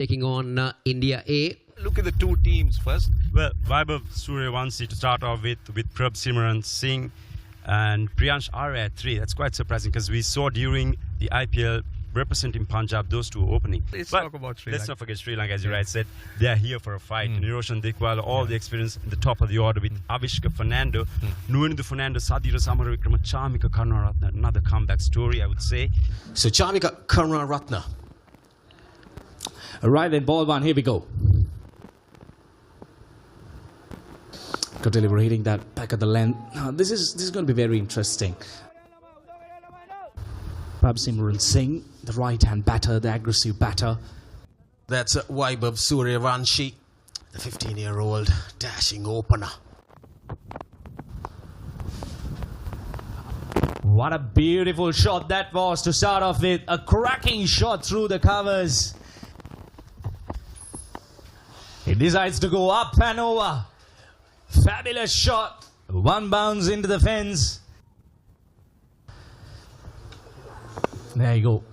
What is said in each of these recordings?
taking on India A. Look at the two teams first. Well, Vaibhav Suryavanshi to start off with Prabh Simran Singh and Priyansh Arya at 3. That's quite surprising because we saw during the IPL representing Punjab, those two opening. Let's talk about Sri Let's Lanka. not forget Sri Lanka, as you right said. They are here for a fight. Niroshan Dikwal, all the experience in the top of the order with Avishka Fernando, Nuindu Fernando, Sadira Samaravikrama, Chamika Karunaratne. Another comeback story, I would say. So Chamika Karunaratne. Right then, ball one, here we go. Good delivery, hitting that back at the length. This is going to be very interesting. Prabh Simran Singh, the right-hand batter, the aggressive batter. That's Vaibhav Suryavanshi, the 15-year-old dashing opener. What a beautiful shot that was to start off with. A cracking shot through the covers. He decides to go up and over. Fabulous shot. One bounce into the fence. There you go.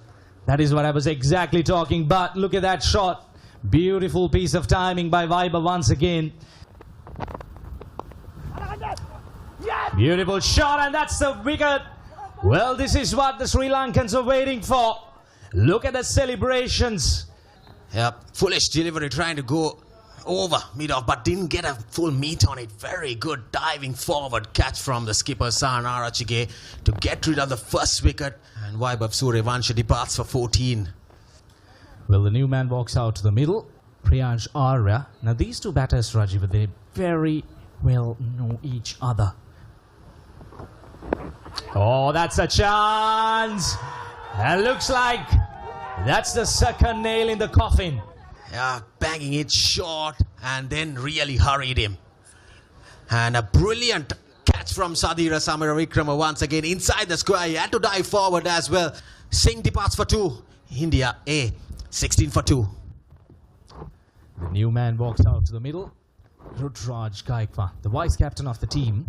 That is what I was exactly talking about. Look at that shot. Beautiful piece of timing by Vaibhav once again. Beautiful shot, and that's the wicket. Well, this is what the Sri Lankans are waiting for. Look at the celebrations. Yep, foolish delivery trying to go over mid-off, but didn't get a full meet on it. Very good diving forward catch from the skipper Sahan Arachige to get rid of the first wicket. And Vaibhav Suryavanshi departs for 14. Well, the new man walks out to the middle. Priyansh Arya. Now, these two batters, Rajiv, they very well know each other. Oh, that's a chance. And looks like that's the second nail in the coffin. Yeah, banging it short and then really hurried him. And a brilliant catch from Sadira Samaravikrama once again inside the square. He had to dive forward as well. Singh departs for 2. India A, 16 for 2. The new man walks out to the middle. Rutraj Gaikwad, the vice captain of the team.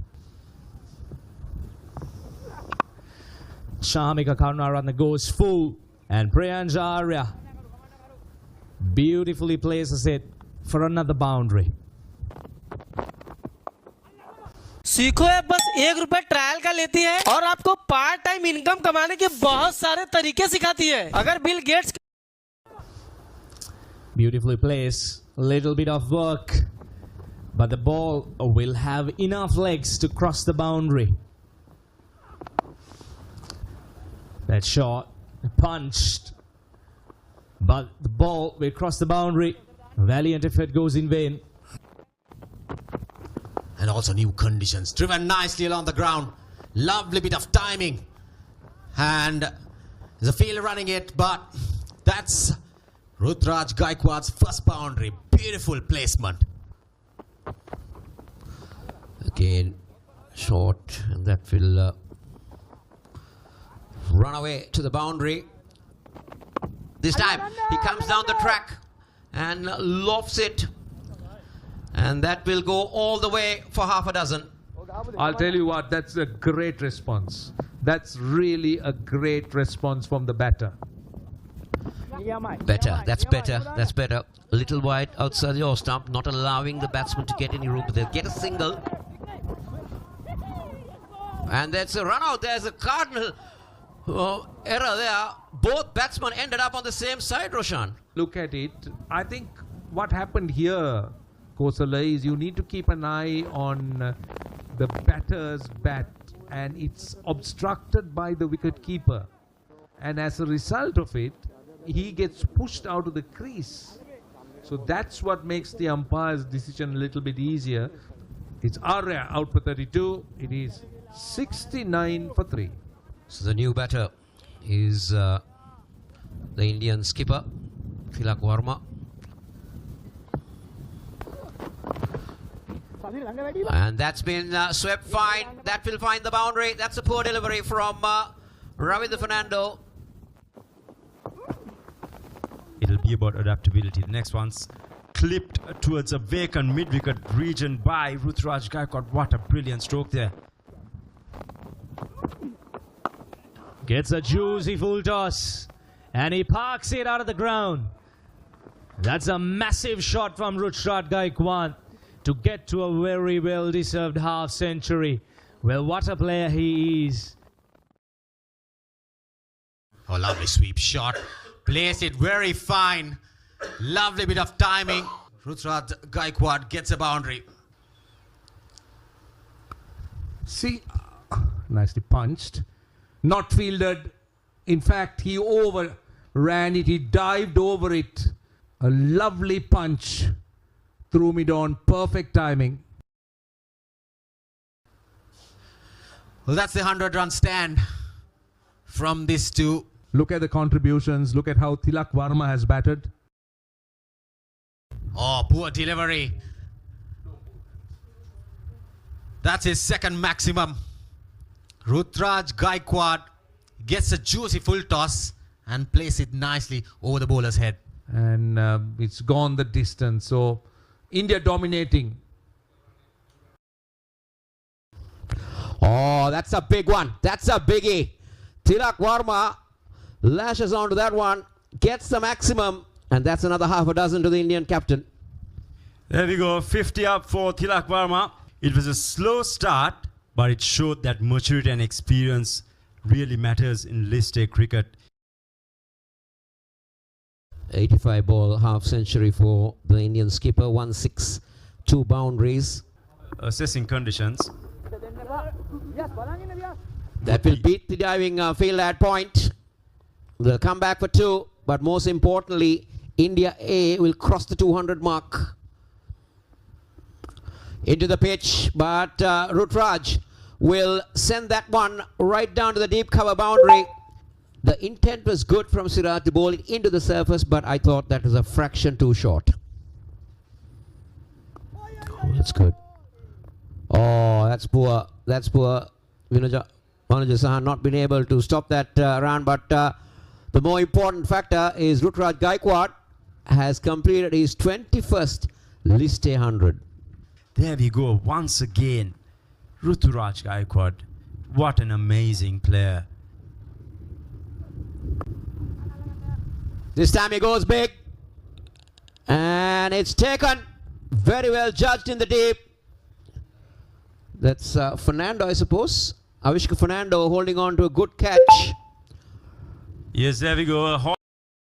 Chamika Karunaratne goes full. And Priyansh Arya beautifully places it for another boundary. सीखो है बस ₹1 trial का लेती है और आपको part time income कमाने के बहुत सारे तरीके सिखाती है. अगर Bill Gates Beautifully placed, little bit of work, but the ball will have enough legs to cross the boundary. That shot punched, but the ball will cross the boundary. Valiant effort goes in vain. And also new conditions. Driven nicely along the ground. Lovely bit of timing. And there's a fielder running it, but that's Rutraj Gaikwad's first boundary. Beautiful placement. Again, short, and that will run away to the boundary. This time, he comes down the track and lofts it. And that will go all the way for half a dozen. I'll tell you what, that's a great response. That's really a great response from the batter. Better, that's better, that's better. A little wide outside the off stump, not allowing the batsman to get any room, but they'll get a single. And that's a run out. There's a cardinal error there. Both batsmen ended up on the same side, Roshan. Look at it. I think what happened here, Kosala, is you need to keep an eye on the batter's bat, and it's obstructed by the wicket keeper. And as a result of it, he gets pushed out of the crease. So that's what makes the umpire's decision a little bit easier. It's Arya out for 32. It is 69 for 3. So the new batter is the Indian skipper, Tilak Verma. And that's been swept fine. That will find the boundary. That's a poor delivery from Ravindra Fernando. It'll be about adaptability. The next one's clipped towards a vacant mid-wicket region by Rutraj Gaikwad. What a brilliant stroke there. Gets a juicy full toss. And he parks it out of the ground. That's a massive shot from Rutraj Gaikwad to get to a very well-deserved half century. Well, what a player he is. Oh, lovely sweep shot. Plays it very fine. Lovely bit of timing. Rutraj Gaikwad gets a boundary. See, nicely punched. Not fielded. In fact, he overran it. He dived over it. A lovely punch through mid-on. Perfect timing. Well, that's the 100-run stand from these two. Look at the contributions. Look at how Tilak Varma has batted. Oh, poor delivery. That's his second maximum. Rutraj Gaikwad gets a juicy full toss and plays it nicely over the bowler's head. And it's gone the distance. So, India dominating. Oh, that's a big one. That's a biggie. Tilak Varma lashes onto that one, gets the maximum, and that's another half a dozen to the Indian captain. There we go, 50 up for Tilak Varma. It was a slow start, but it showed that maturity and experience really matters in List A cricket. 85 ball half century for the Indian skipper, 1-6, 2 boundaries. Assessing conditions. That will beat the diving field at point. They'll come back for 2, but most importantly, India A will cross the 200 mark. Into the pitch, but Rutraj will send that one right down to the deep cover boundary. The intent was good from Siraj to bowl it into the surface, but I thought that was a fraction too short. Oh, that's good. Oh, that's poor. That's poor. Manager Sahan not been able to stop that run, but the more important factor is Rutraj Gaikwad has completed his 21st List A 100. There we go, once again. Rutraj Gaikwad. What an amazing player. This time he goes big. And it's taken. Very well judged in the deep. That's Fernando, I suppose. Avishka Fernando holding on to a good catch. Yes, there we go.